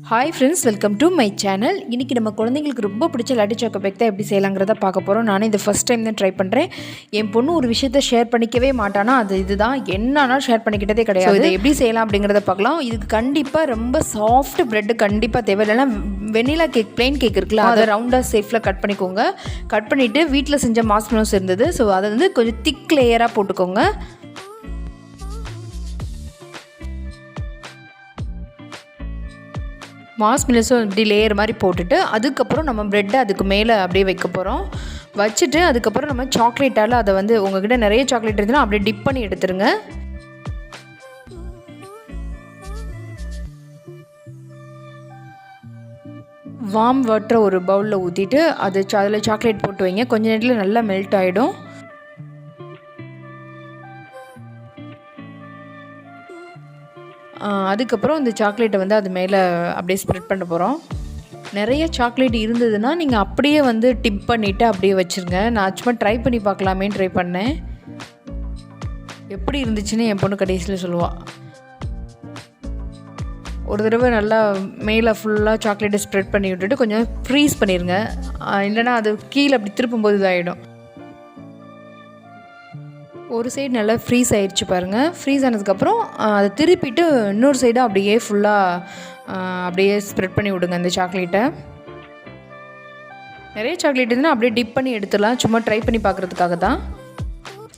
Hi friends, welcome to my channel. இன்றைக்கி நம்ம குழந்தைங்களுக்கு ரொம்ப பிடிச்ச லட்டு சாக்கோ பேக் தான் எப்படி செய்யலாங்கிறத பார்க்க போகிறோம். நானே இது ஃபஸ்ட் டைம் தான் ட்ரை பண்ணுறேன். என் பொண்ணு ஒரு விஷயத்தை ஷேர் பண்ணிக்கவே மாட்டானா, அது இதுதான். என்னன்னா ஷேர் பண்ணிக்கிட்டதே கிடையாது. இதை எப்படி செய்யலாம் அப்படிங்கிறத பார்க்கலாம். இதுக்கு கண்டிப்பாக ரொம்ப சாஃப்ட் ப்ரெட்டு கண்டிப்பாக தேவை. இல்லைன்னா வெண்ணிலா கேக், பிளெயின் கேக் இருக்குல்ல, அதை ரவுண்டாக சேஃபில் கட் பண்ணிக்கோங்க. கட் பண்ணிவிட்டு வீட்டில் செஞ்ச மார்ஷ்மெலோஸ் இருந்தது, ஸோ அதை வந்து கொஞ்சம் திக் லேயராக போட்டுக்கோங்க. மார்ஷ்மெலோஸும் இப்படி லேயர் மாதிரி போட்டுட்டு அதுக்கப்புறம் நம்ம ப்ரெட்டை அதுக்கு மேலே அப்படியே வைக்க போகிறோம். வச்சுட்டு அதுக்கப்புறம் நம்ம சாக்லேட்டால் அதை வந்து உங்கள்கிட்ட நிறைய சாக்லேட் இருந்துன்னா அப்படியே டிப் பண்ணி எடுத்துருங்க. வார்ம் வாட்டரை ஒரு பவுலில் ஊற்றிட்டு அதில் சாக்லேட் போட்டு வைங்க. கொஞ்சம் நேரத்தில் நல்லா மெல்ட் ஆகிடும். அதுக்கப்புறம் இந்த சாக்லேட்டை வந்து அது மேலே அப்படியே ஸ்ப்ரெட் பண்ண போகிறோம். நிறைய சாக்லேட் இருந்ததுன்னா நீங்கள் அப்படியே வந்து டிப் பண்ணிவிட்டு அப்படியே வச்சுருங்க. நான் சும்மா ட்ரை பண்ணி பார்க்கலாமேன்னு ட்ரை பண்ணேன். எப்படி இருந்துச்சுன்னு என் பொண்ணு கடைசியில் சொல்லுவாள். ஒரு தடவை நல்லா மேலே ஃபுல்லாக சாக்லேட்டை ஸ்ப்ரெட் பண்ணி விட்டுட்டு கொஞ்சம் ஃப்ரீஸ் பண்ணிடுங்க. இல்லைனா அது கீழே அப்படி திருப்பும்போது இதாகிடும். ஒரு சைடு நல்லா ஃப்ரீஸ் ஆகிடுச்சு பாருங்கள். ஃப்ரீஸ் ஆனதுக்கப்புறம் அதை திருப்பிட்டு இன்னொரு சைடாக அப்படியே ஃபுல்லாக அப்படியே ஸ்ப்ரெட் பண்ணி விடுங்க அந்த சாக்லேட்டை. நிறைய சாக்லேட் இருந்தால் அப்படியே டிப் பண்ணி எடுத்துடலாம். சும்மா ட்ரை பண்ணி பார்க்குறதுக்காக தான்.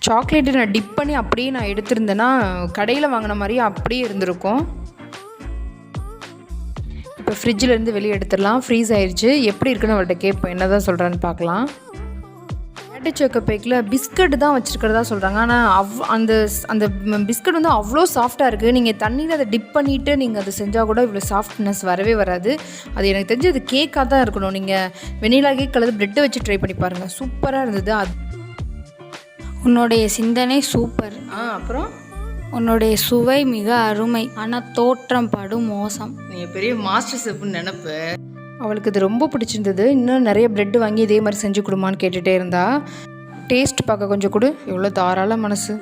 சாக்லேட்டை நான் டிப் பண்ணி அப்படியே நான் எடுத்திருந்தேன்னா கடையில் வாங்கின மாதிரியே அப்படியே இருந்திருக்கும். இப்போ ஃப்ரிட்ஜிலேருந்து வெளியே எடுத்துடலாம். ஃப்ரீஸ் ஆயிடுச்சு. எப்படி இருக்குன்னு அவள்கிட்ட கேட்போம், என்ன தான் சொல்கிறான்னு பார்க்கலாம். லட்டு சாக்கோ பேக்கில் பிஸ்கட் தான் வச்சுருக்கிறதா சொல்கிறாங்க. ஆனால் அந்த அந்த பிஸ்கட் வந்து அவ்வளோ சாஃப்டாக இருக்குது. நீங்கள் தண்ணியில் அதை டிப் பண்ணிவிட்டு நீங்கள் அதை செஞ்சால் கூட இவ்வளோ சாஃப்ட்னஸ் வரவே வராது. அது எனக்கு தெரிஞ்சு அது கேக்காக தான் இருக்கணும். நீங்கள் வெண்ணிலா கேக் அல்லது ப்ரெட்டை வச்சு ட்ரை பண்ணி பாருங்கள். சூப்பராக இருந்தது. உன்னுடைய சிந்தனை சூப்பர். அப்புறம் உன்னுடைய சுவை மிக அருமை. ஆனால் தோற்றம் படும் மோசம். நீங்கள் பெரிய மாஸ்டர் செஃப்னு நினப்பு. அவளுக்கு இது ரொம்ப பிடிச்சிருந்தது. இன்னும் நிறைய ப்ரெட்டு வாங்கி இதே மாதிரி செஞ்சு கொடுமான்னு கேட்டுகிட்டே இருந்தா. டேஸ்ட் பார்க்க கொஞ்சம் கொடு. எவ்வளோ தாராள மனசு.